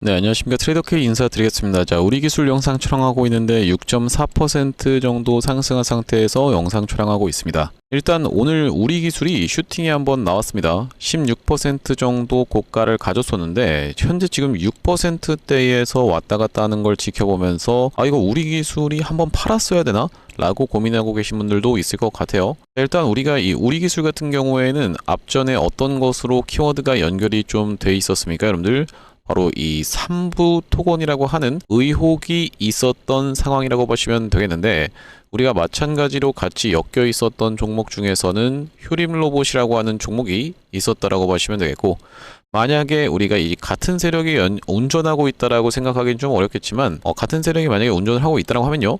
네, 안녕하십니까. 트레이더K 인사드리겠습니다. 자, 우리 기술 영상 촬영하고 있는데 6.4% 정도 상승한 상태에서 영상 촬영하고 있습니다. 일단 오늘 우리 기술이 슈팅이 한번 나왔습니다. 16% 정도 고가를 가졌었는데 현재 지금 6%대에서 왔다 갔다 하는 걸 지켜보면서 이거 우리 기술이 한번 팔았어야 되나? 라고 고민하고 계신 분들도 있을 것 같아요. 일단 우리가 이 우리 기술 같은 경우에는 앞전에 어떤 것으로 키워드가 연결이 좀 돼 있었습니까, 여러분들? 바로 이 3부 토건이라고 하는 의혹이 있었던 상황이라고 보시면 되겠는데, 우리가 마찬가지로 같이 엮여 있었던 종목 중에서는 휴림 로봇이라고 하는 종목이 있었다라고 보시면 되겠고, 만약에 우리가 이 같은 세력이 운전하고 있다라고 생각하기는 좀 어렵겠지만, 같은 세력이 만약에 운전을 하고 있다라고 하면요,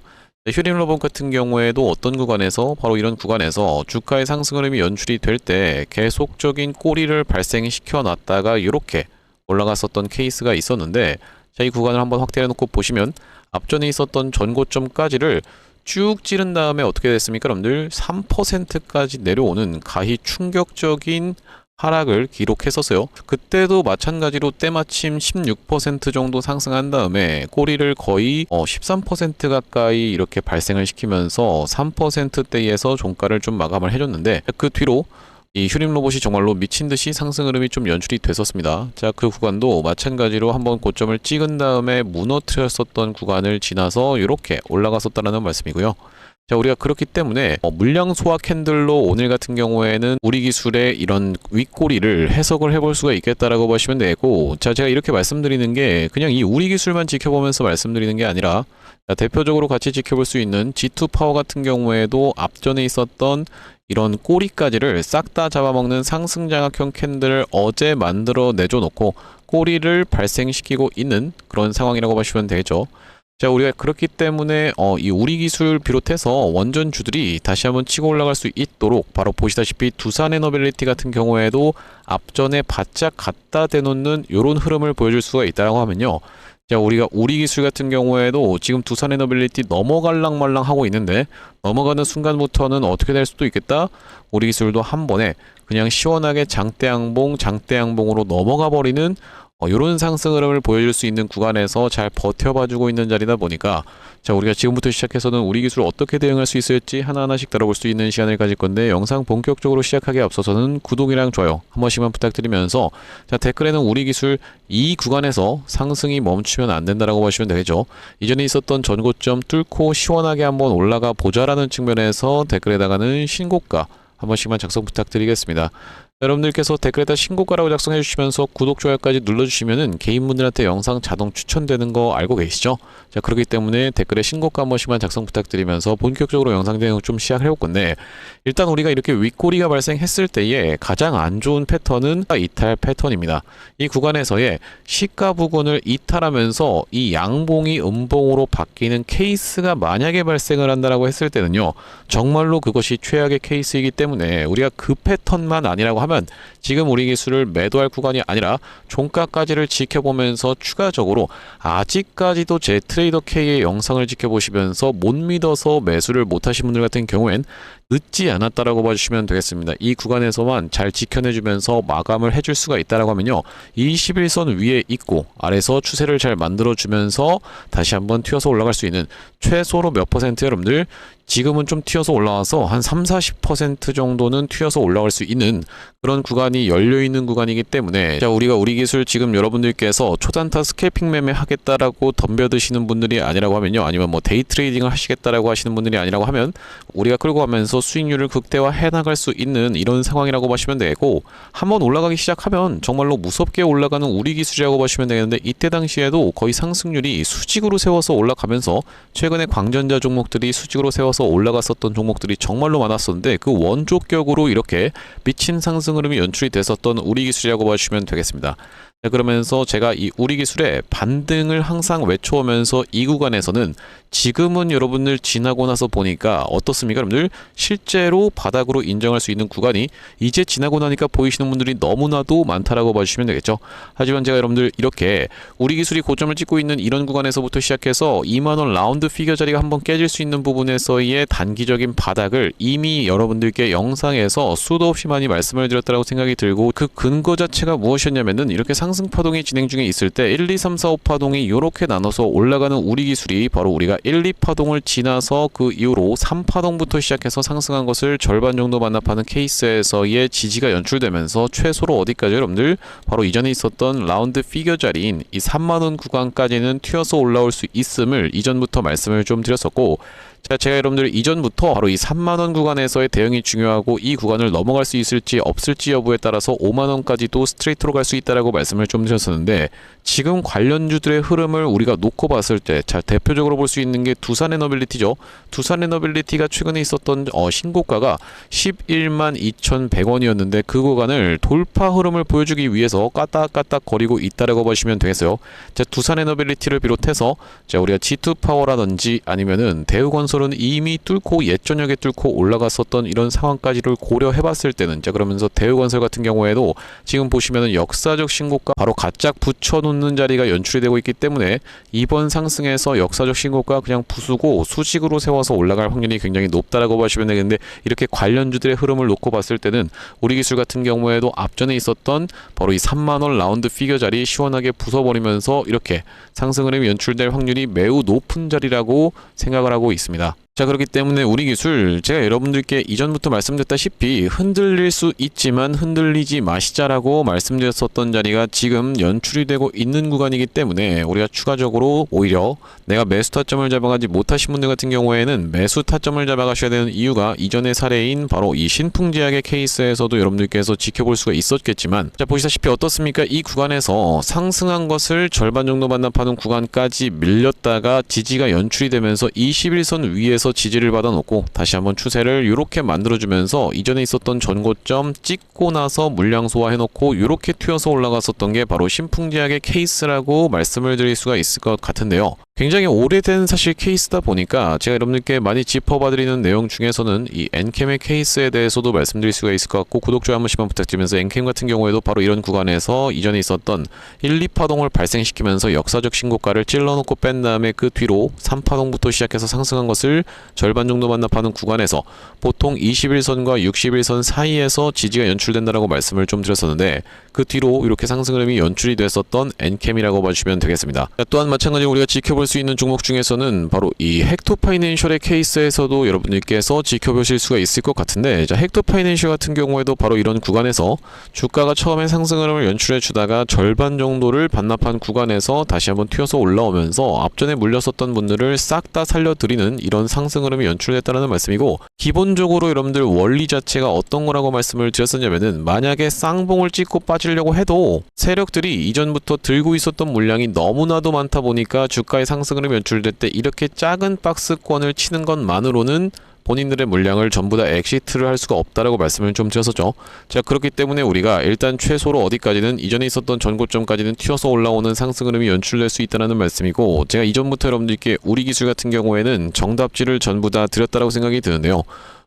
휴림 로봇 같은 경우에도 어떤 구간에서 바로 이런 구간에서 주가의 상승 흐름이 연출이 될 때 계속적인 꼬리를 발생시켜 놨다가 이렇게 올라갔었던 케이스가 있었는데, 자, 이 구간을 한번 확대해 놓고 보시면 앞전에 있었던 전고점까지를 쭉 찌른 다음에 어떻게 됐습니까, 여러분들? 3%까지 내려오는 가히 충격적인 하락을 기록했었어요. 그때도 마찬가지로 때마침 16% 정도 상승한 다음에 꼬리를 거의 13% 가까이 이렇게 발생을 시키면서 3%대에서 종가를 좀 마감을 해줬는데, 그 뒤로 이 휴림 로봇이 정말로 미친듯이 상승 흐름이 좀 연출이 됐었습니다. 자, 그 구간도 마찬가지로 한번 고점을 찍은 다음에 무너뜨렸었던 구간을 지나서 이렇게 올라갔었다는 말씀이고요. 자, 우리가 그렇기 때문에 물량 소화 캔들로 오늘 같은 경우에는 우리 기술의 이런 윗꼬리를 해석을 해볼 수가 있겠다라고 보시면 되고, 자, 제가 이렇게 말씀드리는 게 그냥 이 우리 기술만 지켜보면서 말씀드리는 게 아니라, 자, 대표적으로 같이 지켜볼 수 있는 G2 파워 같은 경우에도 앞전에 있었던 이런 꼬리까지를 싹 다 잡아먹는 상승장악형 캔들을 어제 만들어 내줘 놓고 꼬리를 발생시키고 있는 그런 상황이라고 보시면 되겠죠. 자, 우리가 그렇기 때문에 이 우리 기술 비롯해서 원전주들이 다시 한번 치고 올라갈 수 있도록 바로 보시다시피 두산에너빌리티 같은 경우에도 앞전에 바짝 갖다 대놓는 이런 흐름을 보여줄 수가 있다고 하면요. 자, 우리가 우리 기술 같은 경우에도 지금 두산에너빌리티 넘어갈랑 말랑 하고 있는데, 넘어가는 순간부터는 어떻게 될 수도 있겠다? 우리 기술도 한 번에 그냥 시원하게 장대양봉으로 넘어가 버리는 이런 상승 흐름을 보여줄 수 있는 구간에서 잘 버텨봐주고 있는 자리다 보니까, 자, 우리가 지금부터 시작해서는 우리 기술 어떻게 대응할 수 있을지 하나하나씩 다뤄볼 수 있는 시간을 가질 건데, 영상 본격적으로 시작하기에 앞서서는 구독이랑 좋아요 한 번씩만 부탁드리면서, 자, 댓글에는 우리 기술 이 구간에서 상승이 멈추면 안 된다라고 보시면 되겠죠. 이전에 있었던 전고점 뚫고 시원하게 한번 올라가 보자라는 측면에서 댓글에다가는 신고가 한 번씩만 작성 부탁드리겠습니다. 여러분들께서 댓글에다 신고가라고 작성해 주시면서 구독, 좋아요까지 눌러주시면은 개인분들한테 영상 자동 추천되는 거 알고 계시죠? 자, 그렇기 때문에 댓글에 신고가 한 번씩만 작성 부탁드리면서 본격적으로 영상 대응 좀 시작을 해볼 건데, 일단 우리가 이렇게 윗꼬리가 발생했을 때에 가장 안 좋은 패턴은 이탈 패턴입니다. 이 구간에서의 시가 부근을 이탈하면서 이 양봉이 음봉으로 바뀌는 케이스가 만약에 발생을 한다라고 했을 때는요, 정말로 그것이 최악의 케이스이기 때문에 우리가 그 패턴만 아니라고 하면 지금 우리 기술을 매도할 구간이 아니라 종가까지를 지켜보면서 추가적으로 아직까지도 제 트레이더 K의 영상을 지켜보시면서 못 믿어서 매수를 못하신 분들 같은 경우엔 늦지 않았다라고 봐주시면 되겠습니다. 이 구간에서만 잘 지켜내주면서 마감을 해줄 수가 있다라고 하면요, 21선 위에 있고 아래서 추세를 잘 만들어주면서 다시 한번 튀어서 올라갈 수 있는, 최소로 몇 퍼센트 여러분들? 지금은 좀 튀어서 올라와서 한 30-40% 정도는 튀어서 올라갈 수 있는 그런 구간이 열려있는 구간이기 때문에, 자, 우리가 우리 기술 지금 여러분들께서 초단타 스캘핑 매매 하겠다라고 덤벼드시는 분들이 아니라고 하면요, 아니면 뭐 데이 트레이딩을 하시겠다라고 하시는 분들이 아니라고 하면 우리가 끌고 가면서 수익률을 극대화해 나갈 수 있는 이런 상황이라고 보시면 되고, 한번 올라가기 시작하면 정말로 무섭게 올라가는 우리 기술이라고 보시면 되겠는데, 이때 당시에도 거의 상승률이 수직으로 세워서 올라가면서 최근에 광전자 종목들이 수직으로 세워서 올라갔었던 종목들이 정말로 많았었는데, 그 원조격으로 이렇게 미친 상승 흐름이 연출이 됐었던 우리 기술이라고 봐주시면 되겠습니다. 자, 그러면서 제가 이 우리 기술의 반등을 항상 외쳐오면서 이 구간에서는 지금은 여러분들 지나고 나서 보니까 어떻습니까, 여러분들? 실제로 바닥으로 인정할 수 있는 구간이 이제 지나고 나니까 보이시는 분들이 너무나도 많다라고 봐주시면 되겠죠. 하지만 제가 여러분들 이렇게 우리 기술이 고점을 찍고 있는 이런 구간에서부터 시작해서 2만원 라운드 피겨 자리가 한번 깨질 수 있는 부분에서의 단기적인 바닥을 이미 여러분들께 영상에서 수도 없이 많이 말씀을 드렸다고 생각이 들고, 그 근거 자체가 무엇이었냐면은 이렇게 상승 파동이 진행 중에 있을 때 1, 2, 3, 4, 5 파동이 이렇게 나눠서 올라가는 우리 기술이 바로 우리가 1, 2 파동을 지나서 그 이후로 3 파동부터 시작해서 상승한 것을 절반 정도 반납하는 케이스에서의 지지가 연출되면서 최소로 어디까지 여러분들 바로 이전에 있었던 라운드 피겨 자리인 이 3만원 구간까지는 튀어서 올라올 수 있음을 이전부터 말씀을 좀 드렸었고, 제가 여러분들 이전부터 바로 이 3만원 구간에서의 대응이 중요하고 이 구간을 넘어갈 수 있을지 없을지 여부에 따라서 5만원까지도 스트레이트로 갈 수 있다라고 말씀을 좀 드렸었는데, 지금 관련주들의 흐름을 우리가 놓고 봤을 때 대표적으로 볼 수 있는 게 두산 에너빌리티죠. 두산 에너빌리티가 최근에 있었던 신고가가 11만 2,100원이었는데 그 구간을 돌파 흐름을 보여주기 위해서 까딱까딱 거리고 있다라고 보시면 되겠어요. 두산 에너빌리티를 비롯해서 우리가 G2파워라든지 아니면은 대우건설은 이미 뚫고 옛저녁에 뚫고 올라갔었던 이런 상황까지를 고려해봤을 때는, 그러면서 대우건설 같은 경우에도 지금 보시면은 역사적 신고가 바로 가짝 붙여놓는 자리가 연출이 되고 있기 때문에 이번 상승에서 역사적 신고가 그냥 부수고 수직으로 세워서 올라갈 확률이 굉장히 높다라고 보시면 되겠는데, 이렇게 관련주들의 흐름을 놓고 봤을 때는 우리 기술 같은 경우에도 앞전에 있었던 바로 이 3만원 라운드 피겨 자리 시원하게 부숴버리면서 이렇게 상승 흐름이 연출될 확률이 매우 높은 자리라고 생각을 하고 있습니다. 그렇기 때문에 우리 기술, 제가 여러분들께 이전부터 말씀드렸다시피 흔들릴 수 있지만 흔들리지 마시자라고 말씀드렸었던 자리가 지금 연출이 되고 있는 구간이기 때문에 우리가 추가적으로 오히려 내가 매수 타점을 잡아가지 못하신 분들 같은 경우에는 매수 타점을 잡아가셔야 되는 이유가 이전의 사례인 바로 이 신풍제약의 케이스에서도 여러분들께서 지켜볼 수가 있었겠지만, 보시다시피 어떻습니까? 이 구간에서 상승한 것을 절반 정도 반납하는 구간까지 밀렸다가 지지가 연출이 되면서 21선 위에서 지지를 받아놓고 다시 한번 추세를 이렇게 만들어주면서 이전에 있었던 전고점 찍고 나서 물량 소화해놓고 이렇게 튀어서 올라갔었던 게 바로 신풍제약의 케이스라고 말씀을 드릴 수가 있을 것 같은데요. 굉장히 오래된 사실 케이스다 보니까 제가 여러분들께 많이 짚어봐드리는 내용 중에서는 이 엔캠의 케이스에 대해서도 말씀드릴 수가 있을 것 같고, 구독, 좋아요 한 번씩만 부탁드리면서, 엔캠 같은 경우에도 바로 이런 구간에서 이전에 있었던 1, 2파동을 발생시키면서 역사적 신고가를 찔러놓고 뺀 다음에 그 뒤로 3파동부터 시작해서 상승한 것을 절반 정도 반납하는 구간에서 보통 21선과 61선 사이에서 지지가 연출된다라고 말씀을 좀 드렸었는데, 그 뒤로 이렇게 상승 흐름이 연출이 됐었던 엔캠이라고 봐주시면 되겠습니다. 또한 마찬가지로 우리가 지켜볼 수 있는 종목 중에서는 바로 이 헥토파이낸셜의 케이스에서도 여러분들께서 지켜보실 수가 있을 것 같은데, 헥토파이낸셜 같은 경우에도 바로 이런 구간에서 주가가 처음에 상승 흐름을 연출해 주다가 절반 정도를 반납한 구간에서 다시 한번 튀어서 올라오면서 앞전에 물렸었던 분들을 싹 다 살려드리는 이런 상승 흐름이 연출됐다는 말씀이고, 기본적으로 여러분들 원리 자체가 어떤 거라고 말씀을 드렸었냐면은, 만약에 쌍봉을 찍고 빠지려고 해도 세력들이 이전부터 들고 있었던 물량이 너무나도 많다 보니까 주가의 상승 흐름이 연출될 때 이렇게 작은 박스권을 치는 것만으로는 본인들의 물량을 전부 다 엑시트를 할 수가 없다라고 말씀을 좀 드렸었죠. 그렇기 때문에 우리가 일단 최소로 어디까지는 이전에 있었던 전고점까지는 튀어서 올라오는 상승 흐름이 연출될 수 있다는 말씀이고, 제가 이전부터 여러분들께 우리 기술 같은 경우에는 정답지를 전부 다 드렸다라고 생각이 드는데요.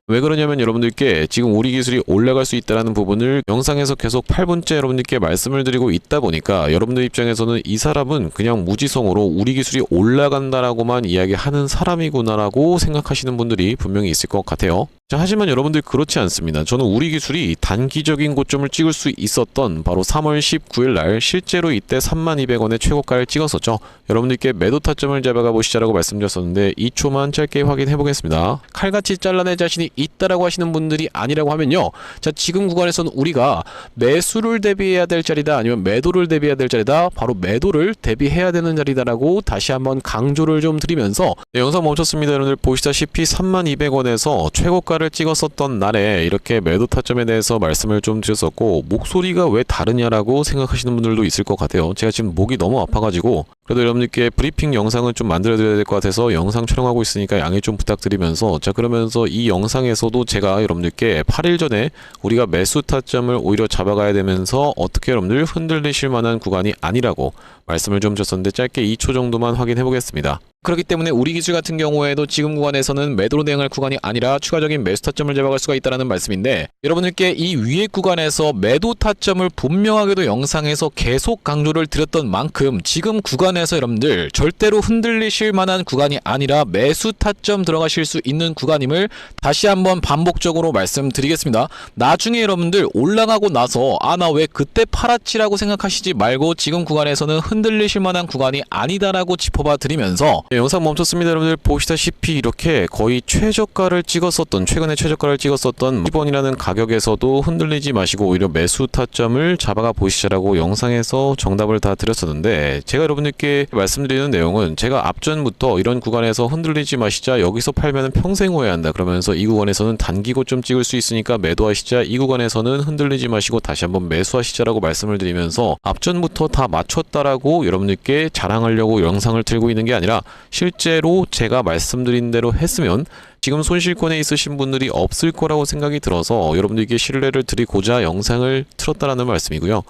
왜 그러냐면 여러분들께 지금 우리 기술이 올라갈 수 있다는 부분을 영상에서 계속 8분째 여러분들께 말씀을 드리고 있다 보니까, 여러분들 입장에서는 이 사람은 그냥 무지성으로 우리 기술이 올라간다라고만 이야기하는 사람이구나라고 생각하시는 분들이 분명히 있을 것 같아요. 하지만 여러분들 그렇지 않습니다. 저는 우리 기술이 단기적인 고점을 찍을 수 있었던 바로 3월 19일 날 실제로 이때 32,200원의 최고가를 찍었었죠. 여러분들께 매도 타점을 잡아가 보시자라고 말씀드렸었는데 2초만 짧게 확인해 보겠습니다. 칼같이 잘라낼 자신이 있다라고 하시는 분들이 아니라고 하면요, 지금 구간에서는 우리가 매수를 대비해야 될 자리다, 아니면 매도를 대비해야 될 자리다, 바로 매도를 대비해야 되는 자리다라고 다시 한번 강조를 좀 드리면서, 영상 멈췄습니다. 여러분들 보시다시피 32,200원에서 최고가를 찍었었던 날에 이렇게 매도 타점에 대해서 말씀을 좀 드렸었고, 목소리가 왜 다르냐라고 생각하시는 분들도 있을 것 같아요. 제가 지금 목이 너무 아파가지고 그래도 여러분들께 브리핑 영상을 좀 만들어 드려야 될 것 같아서 영상 촬영하고 있으니까 양해 좀 부탁드리면서, 그러면서 이 영상에서도 제가 여러분들께 8일 전에 우리가 매수 타점을 오히려 잡아가야 되면서 어떻게 여러분들 흔들리실 만한 구간이 아니라고 말씀을 좀 드렸었는데, 짧게 2초 정도만 확인해 보겠습니다. 그렇기 때문에 우리 기술 같은 경우에도 지금 구간에서는 매도로 대응할 구간이 아니라 추가적인 매수 타점을 잡아갈 수가 있다는 말씀인데, 여러분들께 이 위의 구간에서 매도 타점을 분명하게도 영상에서 계속 강조를 드렸던 만큼 지금 구간에서 여러분들 절대로 흔들리실 만한 구간이 아니라 매수 타점 들어가실 수 있는 구간임을 다시 한번 반복적으로 말씀드리겠습니다. 나중에 여러분들 올라가고 나서 나 왜 그때 팔았지라고 생각하시지 말고 지금 구간에서는 흔들리실 만한 구간이 아니다라고 짚어봐 드리면서 영상 멈췄습니다. 여러분들 보시다시피 이렇게 거의 최저가를 찍었었던, 최근에 최저가를 찍었었던 10원이라는 가격에서도 흔들리지 마시고 오히려 매수 타점을 잡아가 보시자라고 영상에서 정답을 다 드렸었는데, 제가 여러분들께 말씀드리는 내용은 제가 앞전부터 이런 구간에서 흔들리지 마시자, 여기서 팔면 평생 후회한다 그러면서 이 구간에서는 단기 고점 찍을 수 있으니까 매도하시자, 이 구간에서는 흔들리지 마시고 다시 한번 매수하시자라고 말씀을 드리면서 앞전부터 다 맞췄다라고 여러분들께 자랑하려고 영상을 들고 있는 게 아니라 실제로 제가 말씀드린 대로 했으면 지금 손실권에 있으신 분들이 없을 거라고 생각이 들어서 여러분들께 신뢰를 드리고자 영상을 틀었다라는 말씀이고요.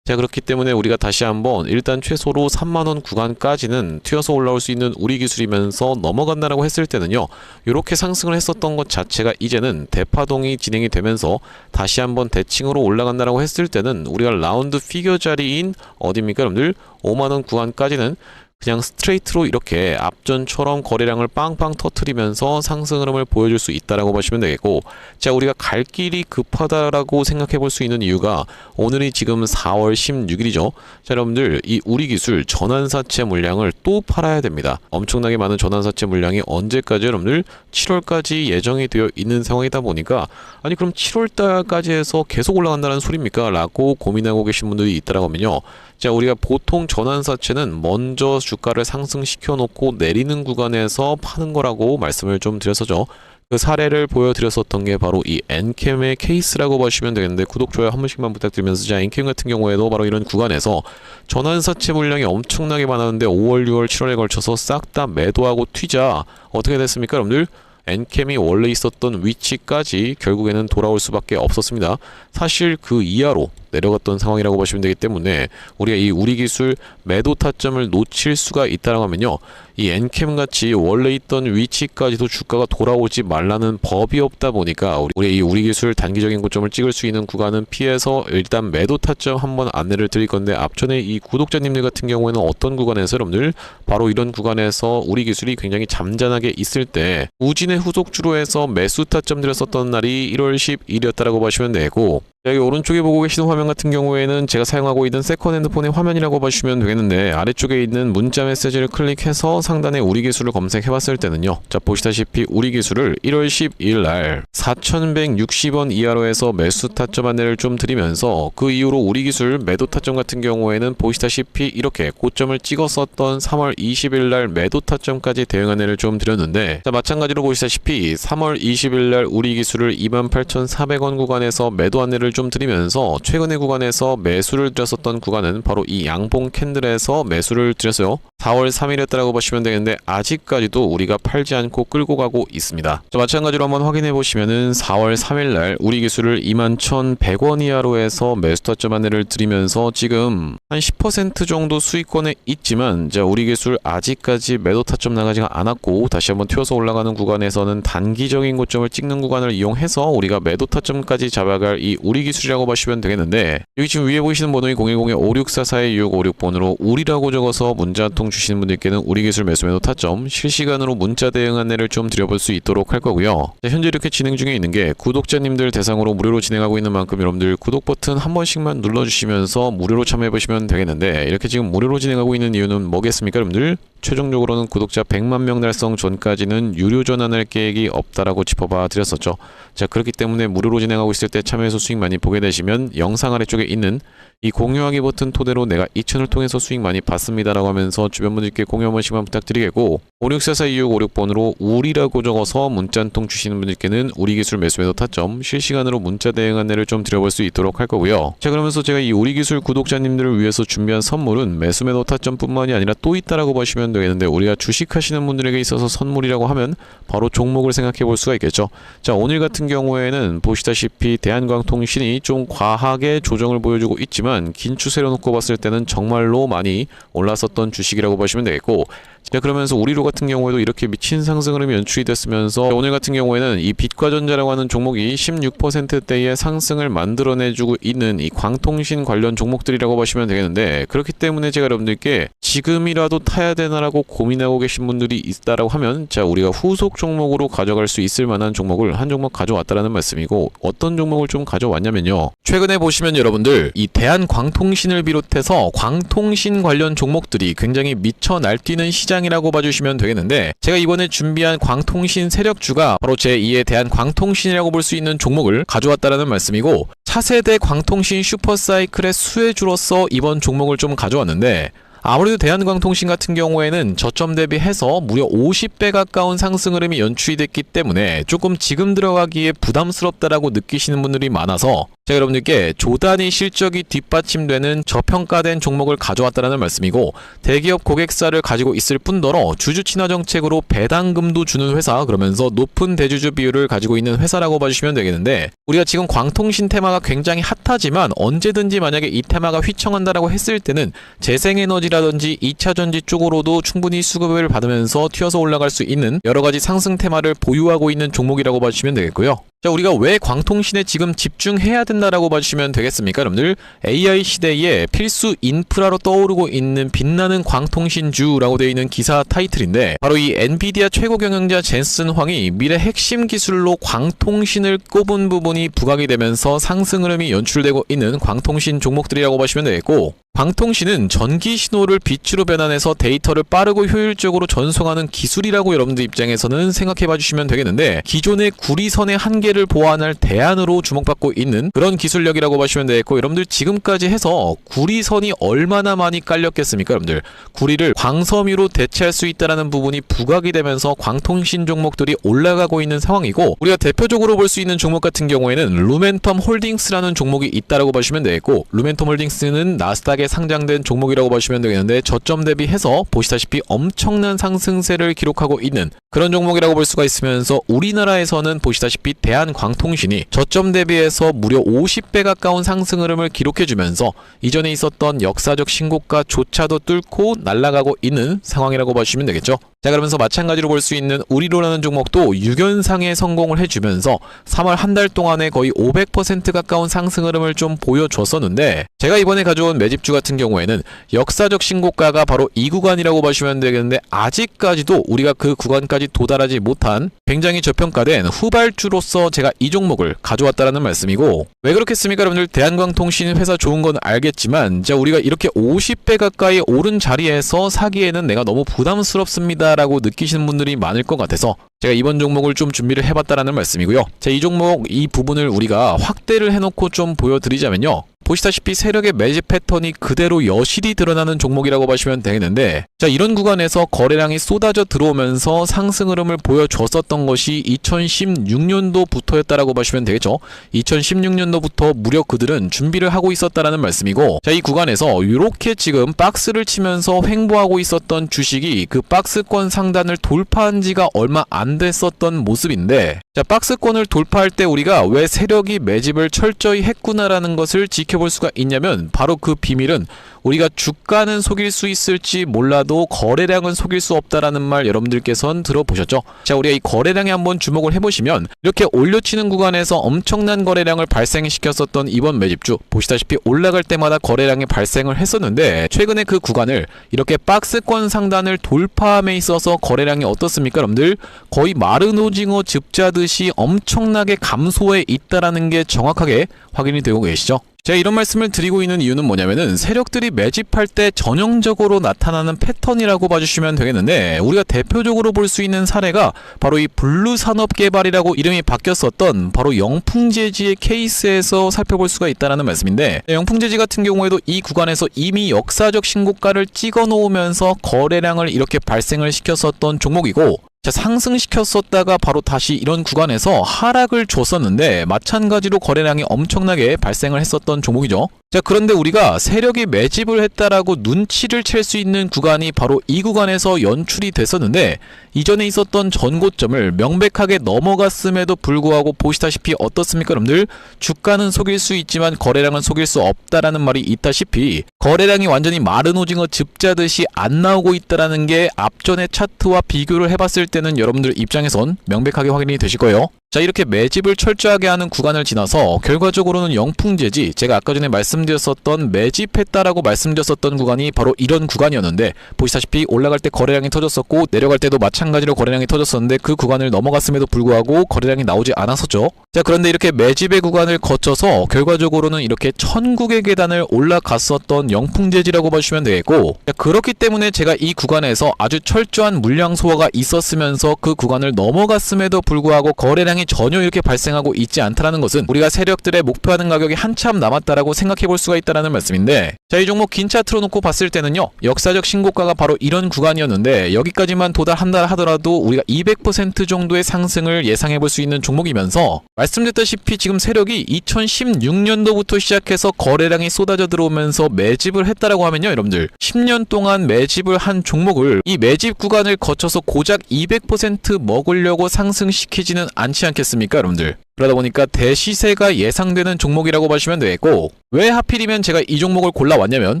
자, 그렇기 때문에 우리가 다시 한번 일단 최소로 3만원 구간까지는 튀어서 올라올 수 있는 우리 기술이면서 넘어간다라고 했을 때는요, 이렇게 상승을 했었던 것 자체가 이제는 대파동이 진행이 되면서 다시 한번 대칭으로 올라간다라고 했을 때는 우리가 라운드 피겨 자리인 어디입니까 여러분들? 5만원 구간까지는 그냥 스트레이트로 이렇게 앞전처럼 거래량을 빵빵 터트리면서 상승 흐름을 보여줄 수 있다라고 보시면 되겠고, 자, 우리가 갈 길이 급하다라고 생각해 볼 수 있는 이유가 오늘이 지금 4월 16일이죠. 자, 여러분들 이 우리 기술 전환사채 물량을 또 팔아야 됩니다. 엄청나게 많은 전환사채 물량이 언제까지 여러분들 7월까지 예정이 되어 있는 상황이다 보니까, 아니 그럼 7월달까지 해서 계속 올라간다는 소리입니까? 라고 고민하고 계신 분들이 있다라고 하면요, 자, 우리가 보통 전환사채는 먼저 주가를 상승시켜 놓고 내리는 구간에서 파는 거라고 말씀을 좀 드렸었죠. 그 사례를 보여드렸었던 게 바로 이 엔캠의 케이스라고 보시면 되겠는데, 구독, 좋아요 한 번씩만 부탁드리면서, 자, 엔캠 같은 경우에도 바로 이런 구간에서 전환사채 물량이 엄청나게 많았는데 5월, 6월, 7월에 걸쳐서 싹 다 매도하고 튀자 어떻게 됐습니까 여러분들? 엔캠이 원래 있었던 위치까지 결국에는 돌아올 수밖에 없었습니다. 사실 그 이하로 내려갔던 상황이라고 보시면 되기 때문에 우리가 이 우리 기술 매도 타점을 놓칠 수가 있다고 하면요, 이 엔캠 같이 원래 있던 위치까지도 주가가 돌아오지 말라는 법이 없다 보니까 우리 이 우리 기술 단기적인 고점을 찍을 수 있는 구간은 피해서 일단 매도 타점 한번 안내를 드릴 건데, 앞전에 이 구독자님들 같은 경우에는 어떤 구간에서 여러분들 바로 이런 구간에서 우리 기술이 굉장히 잠잠하게 있을 때 우진의 후속주로 해서 매수 타점 드렸었던 날이 1월 10일이었다라고 보시면 되고, 여기 오른쪽에 보고 계시는 화면 같은 경우에는 제가 사용하고 있는 세컨 핸드폰의 화면이라고 보시면 되겠는데, 아래쪽에 있는 문자 메시지를 클릭해서 상단에 우리 기술을 검색해 봤을 때는요, 자, 보시다시피 우리 기술을 1월 12일 날 4,160원 이하로 해서 매수 타점 안내를 좀 드리면서, 그 이후로 우리 기술 매도 타점 같은 경우에는 보시다시피 이렇게 고점을 찍었었던 3월 20일 날 매도 타점까지 대응 안내를 좀 드렸는데, 자, 마찬가지로 보시다시피 3월 20일 날 우리 기술을 28,400원 구간에서 매도 안내를 좀 드리면서 최근의 구간에서 매수를 드렸었던 구간은 바로 이 양봉 캔들에서 매수를 드렸어요. 4월 3일이었다라고 보시면 되겠는데 아직까지도 우리가 팔지 않고 끌고 가고 있습니다. 자, 마찬가지로 한번 확인해 보시면은 4월 3일 날 우리 기술을 21,100원 이하로 해서 매수 타점 안내를 드리면서 지금 한 10% 정도 수익권에 있지만, 자, 우리 기술 아직까지 매도 타점 나가지가 않았고 다시 한번 튀어서 올라가는 구간에서는 단기적인 고점을 찍는 구간을 이용해서 우리가 매도 타점까지 잡아갈 이 우리 기술이라고 보시면 되겠는데, 여기 지금 위에 보이시는 번호인 010-5644-2656번으로 우리라고 적어서 문자 한 통 주시는 분들께는 우리 기술 매수 매도 타점 실시간으로 문자 대응 안내를 좀 드려볼 수 있도록 할 거고요. 자, 현재 이렇게 진행 중에 있는 게 구독자님들 대상으로 무료로 진행하고 있는 만큼 여러분들 구독 버튼 한 번씩만 눌러주시면서 무료로 참여해 보시면 되겠는데, 이렇게 지금 무료로 진행하고 있는 이유는 뭐겠습니까 여러분들? 최종적으로는 구독자 100만 명 달성 전까지는 유료 전환할 계획이 없다라고 짚어봐 드렸었죠. 자, 그렇기 때문에 무료로 진행하고 있을 때 참여해서 수익 많이 보게 되시면 영상 아래쪽에 있는 이 공유하기 버튼 토대로 내가 이 채널을 통해서 수익 많이 받습니다라고 하면서 주변 분들께 공유 한 번씩만 부탁드리겠고, 5644-2656번으로 우리라고 적어서 문자 한 통 주시는 분들께는 우리 기술 매수 매도 타점 실시간으로 문자 대응 안내를 좀 드려볼 수 있도록 할 거고요. 자, 그러면서 제가 이 우리 기술 구독자님들을 위해서 준비한 선물은 매수 매도 타점 뿐만이 아니라 또 있다라고 보시면 보시면 되겠는데, 우리가 주식하시는 분들에게 있어서 선물이라고 하면 바로 종목을 생각해 볼 수가 있겠죠. 자, 오늘 같은 경우에는 보시다시피 대한광통신이 좀 과하게 조정을 보여주고 있지만 긴 추세로 놓고 봤을 때는 정말로 많이 올랐었던 주식이라고 보시면 되겠고, 자, 그러면서 우리로 같은 경우에도 이렇게 미친 상승 흐름이 연출이 됐으면서 오늘 같은 경우에는 이 빛과전자라고 하는 종목이 16%대의 상승을 만들어내주고 있는 이 광통신 관련 종목들이라고 보시면 되겠는데, 그렇기 때문에 제가 여러분들께 지금이라도 타야 되나라고 고민하고 계신 분들이 있다라고 하면, 자, 우리가 후속 종목으로 가져갈 수 있을 만한 종목을 한 종목 가져왔다라는 말씀이고, 어떤 종목을 좀 가져왔냐면요, 최근에 보시면 여러분들 이 대한광통신을 비롯해서 광통신 관련 종목들이 굉장히 미쳐 날뛰는 시장이라고 봐주시면 되겠는데, 제가 이번에 준비한 광통신 세력주가 바로 제2의 대한광통신이라고 볼 수 있는 종목을 가져왔다라는 말씀이고, 차세대 광통신 슈퍼사이클의 수혜주로서 이번 종목을 좀 가져왔는데, 아무래도 대한광통신 같은 경우에는 저점 대비해서 무려 50배 가까운 상승 흐름이 연출이 됐기 때문에 조금 지금 들어가기에 부담스럽다라고 느끼시는 분들이 많아서 제가 여러분들께 조단위 실적이 뒷받침되는 저평가된 종목을 가져왔다는 말씀이고, 대기업 고객사를 가지고 있을 뿐더러 주주 친화 정책으로 배당금도 주는 회사, 그러면서 높은 대주주 비율을 가지고 있는 회사라고 봐주시면 되겠는데, 우리가 지금 광통신 테마가 굉장히 핫하지만 언제든지 만약에 이 테마가 휘청한다라고 했을 때는 재생에너지라든지 2차전지 쪽으로도 충분히 수급을 받으면서 튀어서 올라갈 수 있는 여러가지 상승 테마를 보유하고 있는 종목이라고 봐주시면 되겠고요. 자, 우리가 왜 광통신에 지금 집중해야 된다라고 봐주시면 되겠습니까, 여러분들? AI 시대에 필수 인프라로 떠오르고 있는 빛나는 광통신주라고 되어 있는 기사 타이틀인데, 바로 이 엔비디아 최고 경영자 젠슨 황이 미래 핵심 기술로 광통신을 꼽은 부분이 부각이 되면서 상승 흐름이 연출되고 있는 광통신 종목들이라고 보시면 되겠고, 광통신은 전기 신호를 빛으로 변환해서 데이터를 빠르고 효율적으로 전송하는 기술이라고 여러분들 입장에서는 생각해 봐주시면 되겠는데, 기존의 구리선의 한계를 보완할 대안으로 주목받고 있는 그런 기술력이라고 보시면 되겠고, 여러분들 지금까지 해서 구리선이 얼마나 많이 깔렸겠습니까, 여러분들? 구리를 광섬유로 대체할 수 있다는 부분이 부각이 되면서 광통신 종목들이 올라가고 있는 상황이고, 우리가 대표적으로 볼 수 있는 종목 같은 경우에는 루멘텀 홀딩스라는 종목이 있다라고 보시면 되겠고, 루멘텀 홀딩스는 나스닥에 상장된 종목이라고 보시면 되겠는데, 저점 대비해서 보시다시피 엄청난 상승세를 기록하고 있는 그런 종목이라고 볼 수가 있으면서, 우리나라에서는 보시다시피 대한광통신이 저점 대비해서 무려 50배 가까운 상승 흐름을 기록해주면서 이전에 있었던 역사적 신고가조차도 뚫고 날아가고 있는 상황이라고 보시면 되겠죠. 자, 그러면서 마찬가지로 볼 수 있는 우리로라는 종목도 6연상에 성공을 해주면서 3월 한 달 동안에 거의 500% 가까운 상승 흐름을 좀 보여줬었는데, 제가 이번에 가져온 매집주 같은 경우에는 역사적 신고가가 바로 이 구간이라고 보시면 되겠는데, 아직까지도 우리가 그 구간까지 도달하지 못한 굉장히 저평가된 후발주로서 제가 이 종목을 가져왔다라는 말씀이고, 왜 그렇겠습니까, 여러분들? 대한광통신 회사 좋은 건 알겠지만, 자, 우리가 이렇게 50배 가까이 오른 자리에서 사기에는 내가 너무 부담스럽습니다 라고 느끼시는 분들이 많을 것 같아서 제가 이번 종목을 좀 준비를 해봤다라는 말씀이고요. 자, 이 종목 이 부분을 우리가 확대를 해놓고 좀 보여드리자면요, 보시다시피 세력의 매집 패턴이 그대로 여실히 드러나는 종목이라고 보시면 되겠는데, 자, 이런 구간에서 거래량이 쏟아져 들어오면서 상승 흐름을 보여줬었던 것이 2016년도부터였다라고 보시면 되겠죠. 2016년도부터 무려 그들은 준비를 하고 있었다라는 말씀이고, 자, 이 구간에서 이렇게 지금 박스를 치면서 횡보하고 있었던 주식이 그 박스권 상단을 돌파한 지가 얼마 안 됐었던 모습인데, 자, 박스권을 돌파할 때 우리가 왜 세력이 매집을 철저히 했구나라는 것을 지켜볼 수가 있냐면, 바로 그 비밀은 우리가 주가는 속일 수 있을지 몰라도 거래량은 속일 수 없다라는 말 여러분들께서는 들어보셨죠? 자, 우리가 이 거래량에 한번 주목을 해보시면, 이렇게 올려치는 구간에서 엄청난 거래량을 발생시켰었던 이번 매집주, 보시다시피 올라갈 때마다 거래량이 발생을 했었는데, 최근에 그 구간을 이렇게 박스권 상단을 돌파함에 있어서 거래량이 어떻습니까, 여러분들? 거의 마른 오징어 즙자듯이 엄청나게 감소해 있다라는 게 정확하게 확인이 되고 계시죠? 제가 이런 말씀을 드리고 있는 이유는 뭐냐면은, 세력들이 매집할 때 전형적으로 나타나는 패턴이라고 봐주시면 되겠는데, 우리가 대표적으로 볼 수 있는 사례가 바로 이 블루산업개발이라고 이름이 바뀌었었던 바로 영풍재지의 케이스에서 살펴볼 수가 있다는 말씀인데, 영풍재지 같은 경우에도 이 구간에서 이미 역사적 신고가를 찍어 놓으면서 거래량을 이렇게 발생을 시켰었던 종목이고, 자, 상승시켰었다가 바로 다시 이런 구간에서 하락을 줬었는데, 마찬가지로 거래량이 엄청나게 발생을 했었던 종목이죠. 자, 그런데 우리가 세력이 매집을 했다라고 눈치를 챌 수 있는 구간이 바로 이 구간에서 연출이 됐었는데, 이전에 있었던 전고점을 명백하게 넘어갔음에도 불구하고 보시다시피 어떻습니까 여러분들? 주가는 속일 수 있지만 거래량은 속일 수 없다라는 말이 있다시피 거래량이 완전히 마른 오징어 즙자듯이 안 나오고 있다라는 게 앞전의 차트와 비교를 해봤을 때는 여러분들 입장에선 명백하게 확인이 되실 거예요. 자, 이렇게 매집을 철저하게 하는 구간을 지나서 결과적으로는 영풍재지, 제가 아까 전에 말씀드렸었던 매집했다라고 말씀드렸었던 구간이 바로 이런 구간이었는데, 보시다시피 올라갈 때 거래량이 터졌었고 내려갈 때도 마찬가지로 거래량이 터졌었는데 그 구간을 넘어갔음에도 불구하고 거래량이 나오지 않았었죠. 자, 그런데 이렇게 매집의 구간을 거쳐서 결과적으로는 이렇게 천국의 계단을 올라갔었던 영풍재지라고 보시면 되겠고, 자, 그렇기 때문에 제가 이 구간에서 아주 철저한 물량 소화가 있었으면서 그 구간을 넘어갔음에도 불구하고 거래량이 전혀 이렇게 발생하고 있지 않다라는 것은 우리가 세력들의 목표하는 가격이 한참 남았다라고 생각해 볼 수가 있다라는 말씀인데, 자, 이 종목 긴 차트로 놓고 봤을 때는요, 역사적 신고가가 바로 이런 구간이었는데 여기까지만 도달한다 하더라도 우리가 200% 정도의 상승을 예상해 볼 수 있는 종목이면서, 말씀드렸다시피 지금 세력이 2016년도부터 시작해서 거래량이 쏟아져 들어오면서 매집을 했다라고 하면요 여러분들, 10년 동안 매집을 한 종목을 이 매집 구간을 거쳐서 고작 200% 먹으려고 상승시키지는 않지 않겠습니까 여러분들? 그러다 보니까 대시세가 예상되는 종목이라고 보시면 되겠고, 왜 하필이면 제가 이 종목을 골라왔냐면,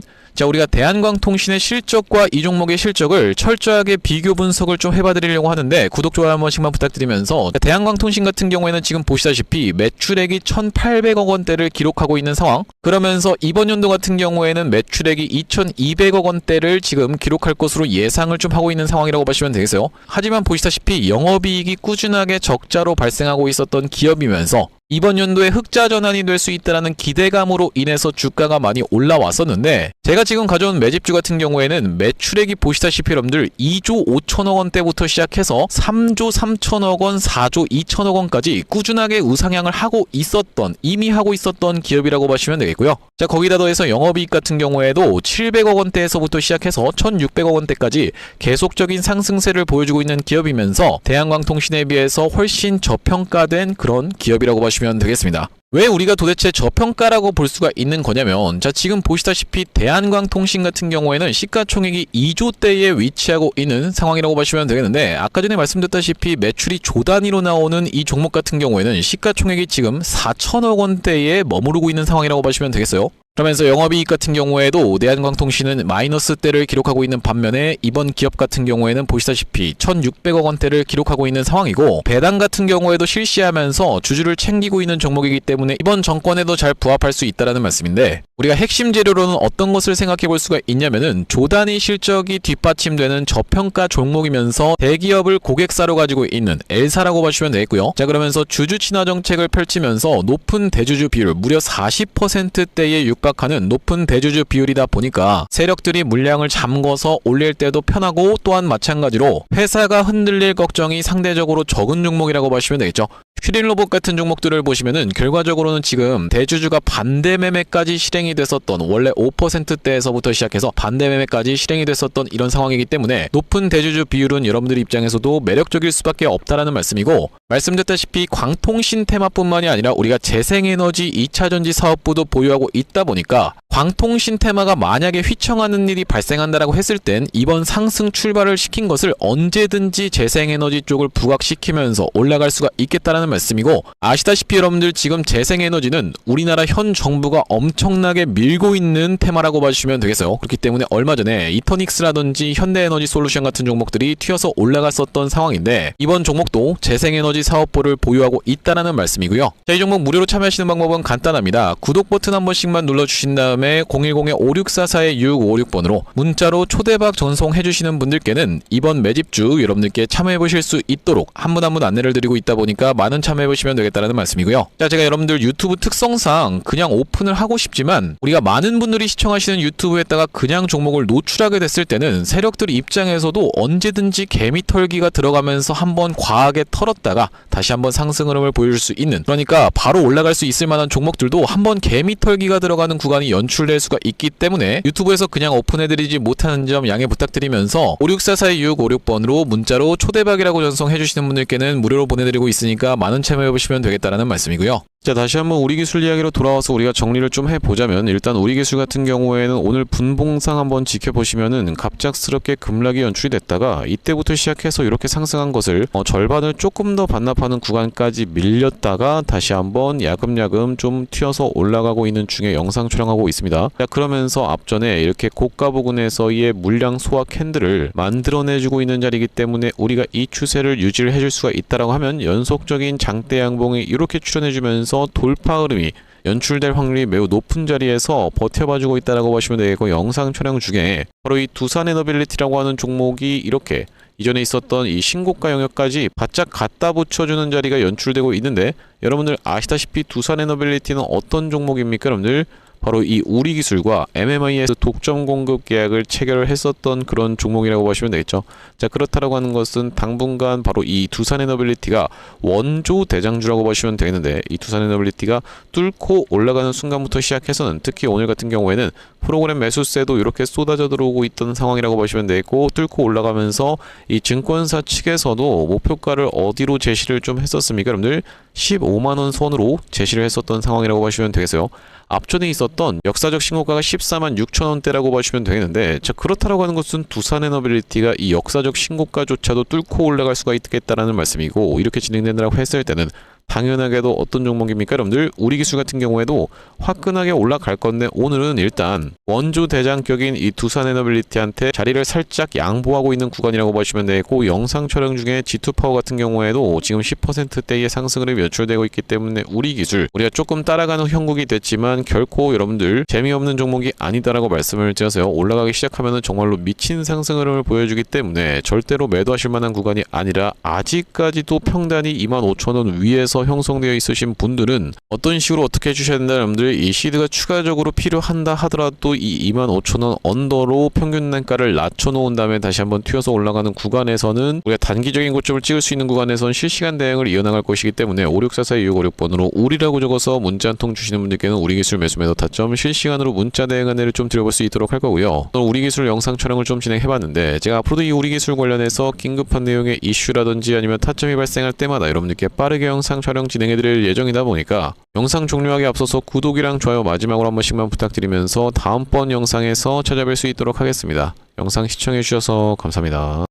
자, 우리가 대한광통신의 실적과 이 종목의 실적을 철저하게 비교 분석을 좀 해봐드리려고 하는데, 구독, 좋아요 한 번씩만 부탁드리면서, 대한광통신 같은 경우에는 지금 보시다시피 매출액이 1,800억 원대를 기록하고 있는 상황, 그러면서 이번 연도 같은 경우에는 매출액이 2,200억 원대를 지금 기록할 것으로 예상을 좀 하고 있는 상황이라고 보시면 되겠어요. 하지만 보시다시피 영업이익이 꾸준하게 적자로 발생하고 있었던 기업이면서 이번 연도에 흑자 전환이 될 수 있다는 기대감으로 인해서 주가가 많이 올라왔었는데, 제가 지금 가져온 매집주 같은 경우에는 매출액이 보시다시피 여러분들 2조 5천억 원대부터 시작해서 3조 3천억 원, 4조 2천억 원까지 꾸준하게 우상향을 하고 있었던, 이미 하고 있었던 기업이라고 보시면 되겠고요. 자, 거기다 더해서 영업이익 같은 경우에도 700억 원대에서부터 시작해서 1,600억 원대까지 계속적인 상승세를 보여주고 있는 기업이면서 대한광통신에 비해서 훨씬 저평가된 그런 기업이라고 보시면 되겠습니다. 왜 우리가 도대체 저평가라고 볼 수가 있는 거냐면, 자, 지금 보시다시피 대한광통신 같은 경우에는 시가총액이 2조대에 위치하고 있는 상황이라고 보시면 되겠는데, 아까 전에 말씀드렸다시피 매출이 조 단위로 나오는 이 종목 같은 경우에는 시가총액이 지금 4천억 원대에 머무르고 있는 상황이라고 보시면 되겠어요. 그러면서 영업이익 같은 경우에도 대한광통신은 마이너스대를 기록하고 있는 반면에 이번 기업 같은 경우에는 보시다시피 1,600억 원대를 기록하고 있는 상황이고, 배당 같은 경우에도 실시하면서 주주를 챙기고 있는 종목이기 때문에 이번 정권에도 잘 부합할 수 있다는 말씀인데, 우리가 핵심 재료로는 어떤 것을 생각해 볼 수가 있냐면은 조단위 실적이 뒷받침되는 저평가 종목이면서 대기업을 고객사로 가지고 있는 L사라고 보시면 되겠고요. 자, 그러면서 주주 친화 정책을 펼치면서 높은 대주주 비율, 무려 40%대에 육박하는 높은 대주주 비율이다 보니까 세력들이 물량을 잠궈서 올릴 때도 편하고, 또한 마찬가지로 회사가 흔들릴 걱정이 상대적으로 적은 종목이라고 보시면 되겠죠. 슈링로봇 같은 종목들을 보시면은 결과적으로는 지금 대주주가 반대 매매까지 실행이 됐었던, 원래 5%대에서부터 시작해서 반대 매매까지 실행이 됐었던 이런 상황이기 때문에 높은 대주주 비율은 여러분들 입장에서도 매력적일 수밖에 없다라는 말씀이고, 말씀드렸다시피 광통신 테마뿐만이 아니라 우리가 재생에너지 2차전지 사업부도 보유하고 있다 보니까 광통신 테마가 만약에 휘청하는 일이 발생한다라고 했을 땐 이번 상승 출발을 시킨 것을 언제든지 재생에너지 쪽을 부각시키면서 올라갈 수가 있겠다라는 말씀이고, 아시다시피 여러분들 지금 재생에너지는 우리나라 현 정부가 엄청나게 밀고 있는 테마라고 봐주시면 되겠어요. 그렇기 때문에 얼마 전에 이터닉스라든지 현대에너지 솔루션 같은 종목들이 튀어서 올라갔었던 상황인데, 이번 종목도 재생에너지 사업부를 보유하고 있다라는 말씀이고요. 자, 이 종목 무료로 참여하시는 방법은 간단합니다. 구독 버튼 한 번씩만 눌러주신 다음에 010-5644-6656번으로 문자로 초대박 전송해주시는 분들께는 이번 매집주 여러분들께 참여해보실 수 있도록 한 분 한 분 안내를 드리고 있다 보니까 많은 참여해보시면 되겠다는 말씀이고요. 자, 제가 여러분들 유튜브 특성상 그냥 오픈을 하고 싶지만 우리가 많은 분들이 시청하시는 유튜브에다가 그냥 종목을 노출하게 됐을 때는 세력들 입장에서도 언제든지 개미 털기가 들어가면서 한번 과하게 털었다가 다시 한번 상승 흐름을 보여줄 수 있는, 그러니까 바로 올라갈 수 있을 만한 종목들도 한번 개미 털기가 들어가는 구간이 연출될 수가 있기 때문에 유튜브에서 그냥 오픈해드리지 못하는 점 양해 부탁드리면서 564-4656번으로 문자로 초대박이라고 전송해주시는 분들께는 무료로 보내드리고 있으니까 많은 참여해보시면 되겠다라는 말씀이고요. 자, 다시 한번 우리 기술 이야기로 돌아와서 우리가 정리를 좀 해보자면, 일단 우리 기술 같은 경우에는 오늘 분봉상 한번 지켜보시면은 갑작스럽게 급락이 연출이 됐다가 이때부터 시작해서 이렇게 상승한 것을 절반을 조금 더 반납하는 구간까지 밀렸다가 다시 한번 야금야금 좀 튀어서 올라가고 있는 중에 영상 촬영하고 있습니다. 자, 그러면서 앞전에 이렇게 고가 부근에서의 물량 소화 캔들을 만들어내주고 있는 자리이기 때문에 우리가 이 추세를 유지를 해줄 수가 있다라고 하면 연속적인 장대 양봉이 이렇게 출현해주면서 돌파 흐름이 연출될 확률이 매우 높은 자리에서 버텨봐주고 있다라고 보시면 되겠고, 영상 촬영 중에 바로 이 두산 에너빌리티라고 하는 종목이 이렇게 이전에 있었던 이 신고가 영역까지 바짝 갖다 붙여주는 자리가 연출되고 있는데, 여러분들 아시다시피 두산 에너빌리티는 어떤 종목입니까? 여러분들 바로 이 우리기술과 MMIS 독점 공급 계약을 체결을 했었던 그런 종목이라고 보시면 되겠죠. 자, 그렇다라고 하는 것은 당분간 바로 이 두산에너빌리티가 원조 대장주라고 보시면 되겠는데, 이 두산에너빌리티가 뚫고 올라가는 순간부터 시작해서는 특히 오늘 같은 경우에는 프로그램 매수세도 이렇게 쏟아져 들어오고 있던 상황이라고 보시면 되겠고, 뚫고 올라가면서 이 증권사 측에서도 목표가를 어디로 제시를 좀 했었습니까? 여러분들 15만원 선으로 제시를 했었던 상황이라고 보시면 되겠어요. 앞전에 있었던 역사적 신고가가 14만 6천원대라고 보시면 되겠는데, 자, 그렇다라고 하는 것은 두산에너빌리티가 이 역사적 신고가조차도 뚫고 올라갈 수가 있겠다라는 말씀이고, 이렇게 진행된다고 했을 때는 당연하게도 어떤 종목입니까? 여러분들 우리 기술 같은 경우에도 화끈하게 올라갈 건데, 오늘은 일단 원조 대장격인 이 두산에너빌리티한테 자리를 살짝 양보하고 있는 구간이라고 보시면 되고, 영상 촬영 중에 G2파워 같은 경우에도 지금 10%대의 상승을 연출되고 있기 때문에 우리 기술 우리가 조금 따라가는 형국이 됐지만 결코 여러분들 재미없는 종목이 아니다라고 말씀을 드려서요. 올라가기 시작하면은 정말로 미친 상승 흐름을 보여주기 때문에 절대로 매도하실 만한 구간이 아니라, 아직까지도 평단이 25,000원 위에서 형성되어 있으신 분들은 어떤 식으로 어떻게 해주셔야 된다. 여러분들 이 시드가 추가적으로 필요한다 하더라도 이 25,000원 언더로 평균 단가를 낮춰놓은 다음에 다시 한번 튀어서 올라가는 구간에서는 우리가 단기적인 고점을 찍을 수 있는 구간에서는 실시간 대응을 이어나갈 것이기 때문에 5644-2656번으로 우리라고 적어서 문자 한 통 주시는 분들께는 우리기술 매수매도 타점 실시간으로 문자 대응 안내를 좀 드려볼 수 있도록 할 거고요. 오늘 우리기술 영상 촬영을 좀 진행해봤는데, 제가 앞으로도 이 우리기술 관련해서 긴급한 내용의 이슈라든지 아니면 타점이 발생할 때마다 여러분들께 빠르게 영상 촬영 진행해드릴 예정이다 보니까 영상 종료하기 앞서서 구독이랑 좋아요 마지막으로 한 번씩만 부탁드리면서 다음번 영상에서 찾아뵐 수 있도록 하겠습니다. 영상 시청해주셔서 감사합니다.